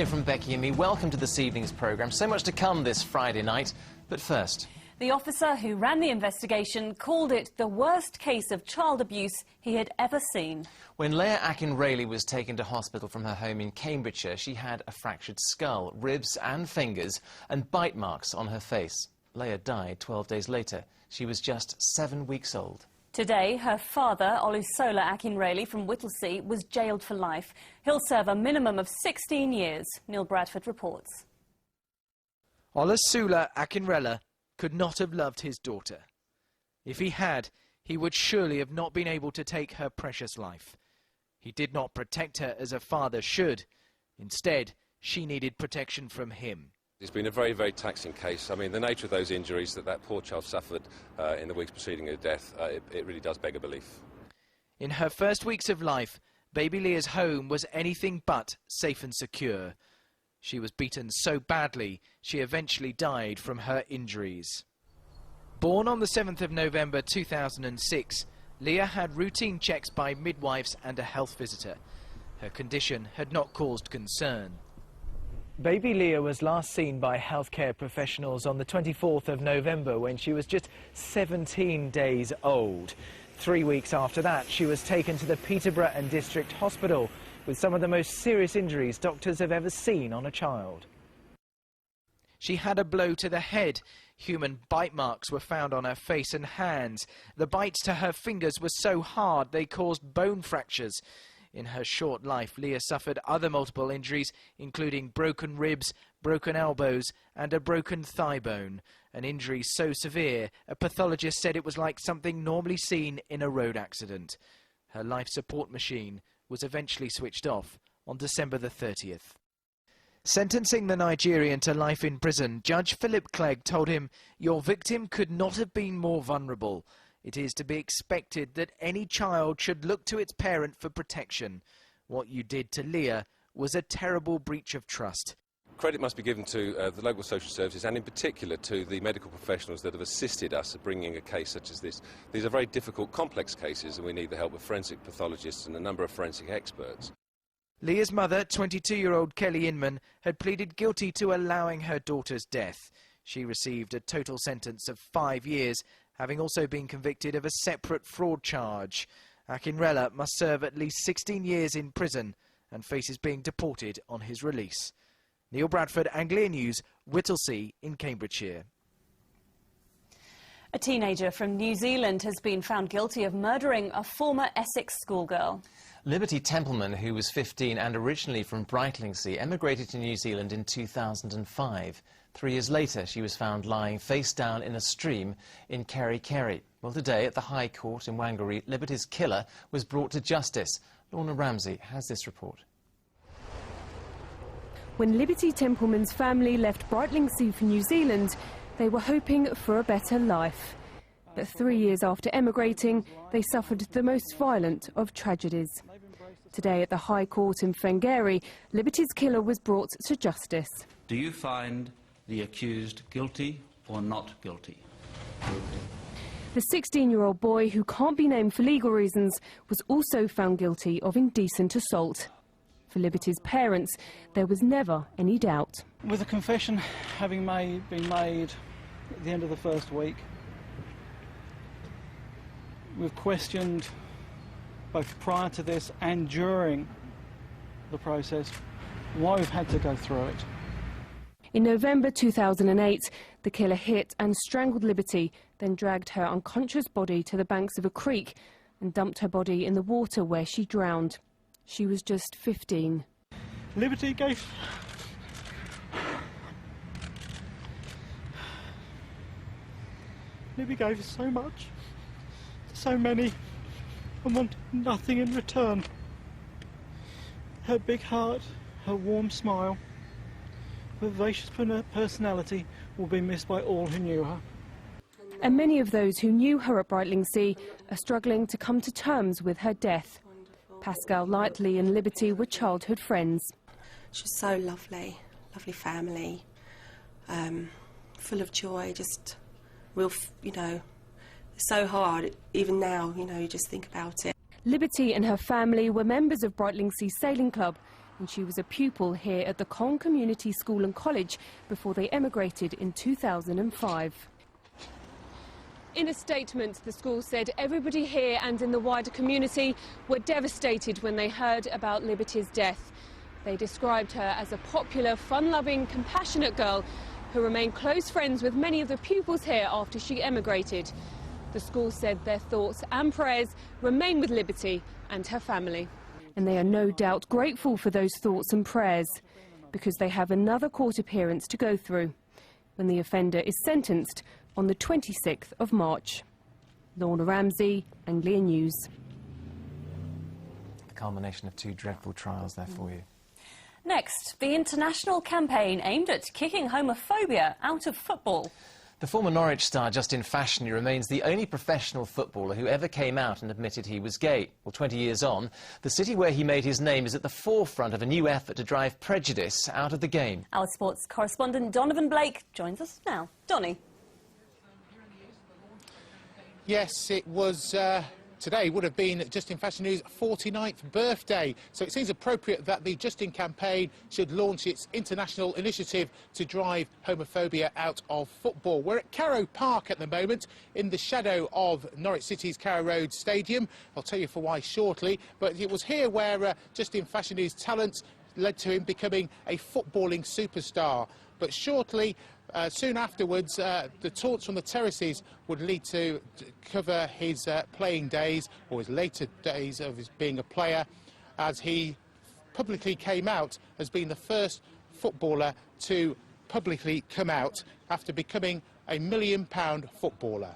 From Becky and me, welcome to this evening's programme. So much to come this Friday night, but first... The officer who ran the investigation called it the worst case of child abuse he had ever seen. When Leeya was taken to hospital from her home in Cambridgeshire, she had a fractured skull, ribs and fingers, and bite marks on her face. Leeya died 12 days later. She was just 7 weeks old. Today, her father, Olusola Akinrayli from Whittlesey, was jailed for life. He'll serve a minimum of 16 years. Neil Bradford reports. Olusola Akinrayli could not have loved his daughter. If he had, he would surely have not been able to take her precious life. He did not protect her as a father should. Instead, she needed protection from him. It's been a very, very taxing case. I mean, the nature of those injuries that poor child suffered in the weeks preceding her death, it really does beg a belief. In her first weeks of life, baby Leeya's home was anything but safe and secure. She was beaten so badly, she eventually died from her injuries. Born on the 7th of November 2006, Leeya had routine checks by midwives and a health visitor. Her condition had not caused concern. Baby Leeya was last seen by healthcare professionals on the 24th of November when she was just 17 days old. 3 weeks after that, she was taken to the Peterborough and District Hospital with some of the most serious injuries doctors have ever seen on a child. She had a blow to the head. Human bite marks were found on her face and hands. The bites to her fingers were so hard they caused bone fractures. In her short life, Leeya suffered other multiple injuries, including broken ribs, broken elbows and a broken thigh bone. An injury so severe, a pathologist said it was like something normally seen in a road accident. Her life support machine was eventually switched off on December the 30th. Sentencing the Nigerian to life in prison, Judge Philip Clegg told him, "Your victim could not have been more vulnerable. It is to be expected that any child should look to its parent for protection. What you did to Leeya was a terrible breach of trust." Credit must be given to the local social services and in particular to the medical professionals that have assisted us at bringing a case such as this. These are very difficult, complex cases and we need the help of forensic pathologists and a number of forensic experts. Leeya's mother, 22-year-old Kelly Inman, had pleaded guilty to allowing her daughter's death. She received a total sentence of 5 years, having also been convicted of a separate fraud charge. Akinrayli must serve at least 16 years in prison and faces being deported on his release. Neil Bradford, Anglia News, Whittlesey in Cambridgeshire. A teenager from New Zealand has been found guilty of murdering a former Essex schoolgirl. Liberty Templeman, who was 15 and originally from Whittlesey, emigrated to New Zealand in 2005. 3 years later, she was found lying face down in a stream in Kerry. Well, today at the High Court in Whangare, Liberty's killer was brought to justice. Lorna Ramsey has this report. When Liberty Templeman's family left Whittlesey for New Zealand, they were hoping for a better life. But 3 years after emigrating, they suffered the most violent of tragedies. Today at the High Court in Whangare, Liberty's killer was brought to justice. Do you find the accused guilty or not guilty? The 16-year-old boy, who can't be named for legal reasons, was also found guilty of indecent assault. For Liberty's parents, there was never any doubt. With a confession having been made at the end of the first week, we've questioned both prior to this and during the process why we've had to go through it. In November 2008, the killer hit and strangled Liberty, then dragged her unconscious body to the banks of a creek and dumped her body in the water where she drowned. She was just 15. Liberty gave so much to so many and wanted nothing in return. Her big heart, her warm smile, her vivacious personality will be missed by all who knew her. And many of those who knew her at Whittlesey are struggling to come to terms with her death. Pascal Lightley and Liberty were childhood friends. She was so lovely, lovely family, full of joy, just real, so hard. Even now, you just think about it. Liberty and her family were members of Whittlesey Sailing Club. and she was a pupil here at the Cong Community School and College before they emigrated in 2005. In a statement, the school said everybody here and in the wider community were devastated when they heard about Liberty's death. They described her as a popular, fun-loving, compassionate girl who remained close friends with many of the pupils here after she emigrated. The school said their thoughts and prayers remain with Liberty and her family. And they are no doubt grateful for those thoughts and prayers, because they have another court appearance to go through, when the offender is sentenced on the 26th of March. Lorna Ramsey, Anglia News. The culmination of two dreadful trials there for you. Next, the international campaign aimed at kicking homophobia out of football. The former Norwich star Justin Fashanu remains the only professional footballer who ever came out and admitted he was gay. Well, 20 years on, the city where he made his name is at the forefront of a new effort to drive prejudice out of the game. Our sports correspondent Donovan Blake joins us now. Donny. Yes, it was today would have been Justin Fashanu's 49th birthday, so it seems appropriate that the Justin campaign should launch its international initiative to drive homophobia out of football. We're at Carrow Park at the moment, in the shadow of Norwich City's Carrow Road Stadium. I'll tell you for why shortly, but it was here where Justin Fashanu's talent led to him becoming a footballing superstar. But shortly, soon afterwards, the taunts from the terraces would lead to cover his playing days, or his later days of his being a player, as he publicly came out as being the first footballer to publicly come out after becoming a £1 million footballer.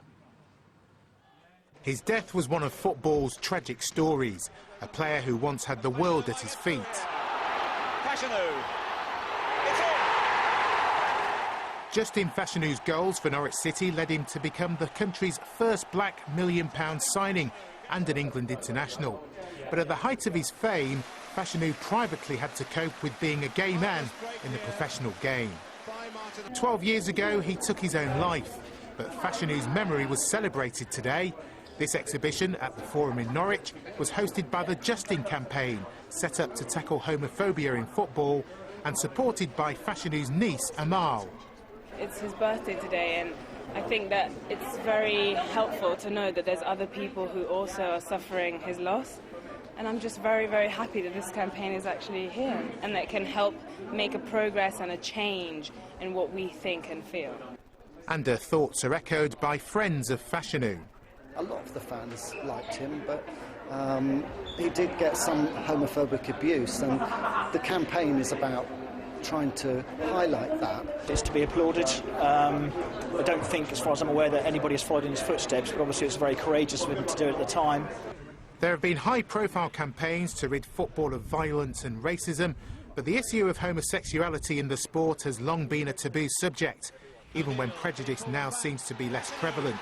His death was one of football's tragic stories, a player who once had the world at his feet. Fashanu. Justin Fashanu's goals for Norwich City led him to become the country's first black £1 million signing and an England international. But at the height of his fame, Fashanu privately had to cope with being a gay man in the professional game. 12 years ago, he took his own life, but Fashanu's memory was celebrated today. This exhibition at the Forum in Norwich was hosted by the Justin campaign, set up to tackle homophobia in football, and supported by Fashanu's niece, Amal. It's his birthday today, and I think that it's very helpful to know that there's other people who also are suffering his loss. And I'm just very, very happy that this campaign is actually here and that it can help make a progress and a change in what we think and feel. And her thoughts are echoed by friends of Fashanu. A lot of the fans liked him, but he did get some homophobic abuse, and the campaign is about trying to highlight that. It's to be applauded. I don't think, as far as I'm aware, that anybody has followed in his footsteps, but obviously it's very courageous of him to do it at the time. There have been high-profile campaigns to rid football of violence and racism, but the issue of homosexuality in the sport has long been a taboo subject, even when prejudice now seems to be less prevalent.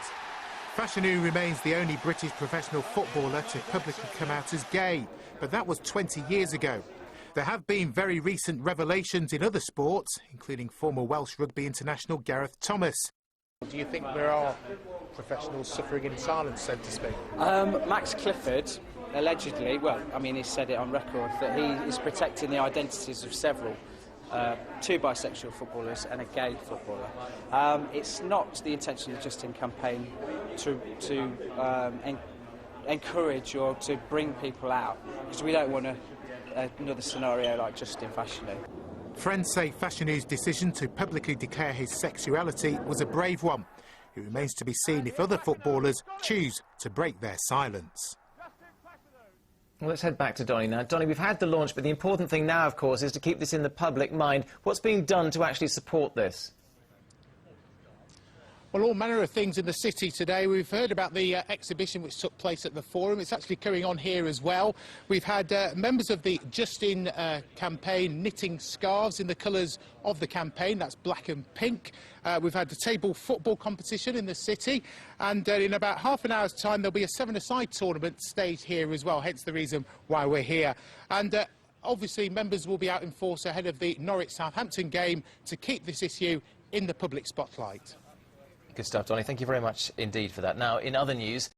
Fashanu remains the only British professional footballer to publicly come out as gay, but that was 20 years ago. There have been very recent revelations in other sports, including former Welsh rugby international Gareth Thomas. Do you think there are professionals suffering in silence, so to speak? Max Clifford, allegedly, well, I mean, he said it on record, that he is protecting the identities of several, two bisexual footballers and a gay footballer. It's not the intention of the Justin campaign to encourage or to bring people out, because we don't want another scenario like Justin Fashanu. Friends say Fashanu's decision to publicly declare his sexuality was a brave one. It remains to be seen if other footballers choose to break their silence. Well, let's head back to Donny now. Donny, we've had the launch, but the important thing now, of course, is to keep this in the public mind. What's being done to actually support this? Well, all manner of things in the city today. We've heard about the exhibition which took place at the Forum. It's actually carrying on here as well. We've had members of the Justin campaign knitting scarves in the colours of the campaign. That's black and pink. We've had the table football competition in the city. And in about half an hour's time, there'll be a seven-a-side tournament staged here as well, hence the reason why we're here. And obviously, members will be out in force ahead of the Norwich-Southampton game to keep this issue in the public spotlight. Good stuff, Donny. Thank you very much indeed for that. Now, in other news...